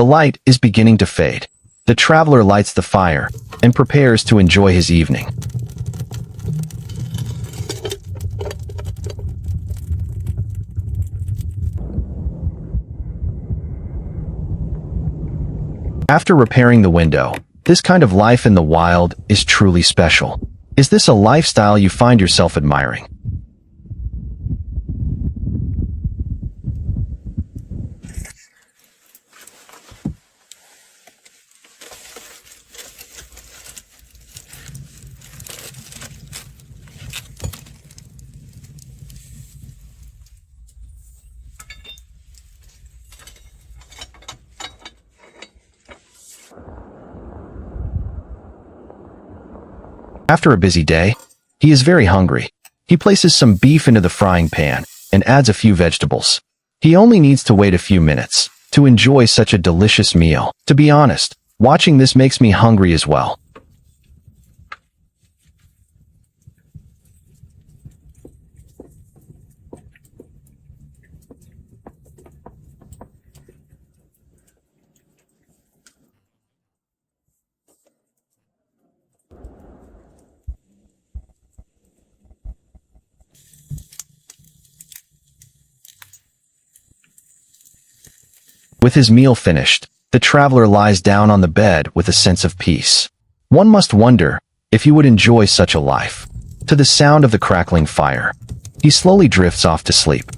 The light is beginning to fade. The traveler lights the fire and prepares to enjoy his evening. After repairing the window, this kind of life in the wild is truly special. Is this a lifestyle you find yourself admiring? After a busy day, he is very hungry. He places some beef into the frying pan and adds a few vegetables. He only needs to wait a few minutes to enjoy such a delicious meal. To be honest, watching this makes me hungry as well. With his meal finished, the traveler lies down on the bed with a sense of peace. One must wonder if he would enjoy such a life. To the sound of the crackling fire, he slowly drifts off to sleep.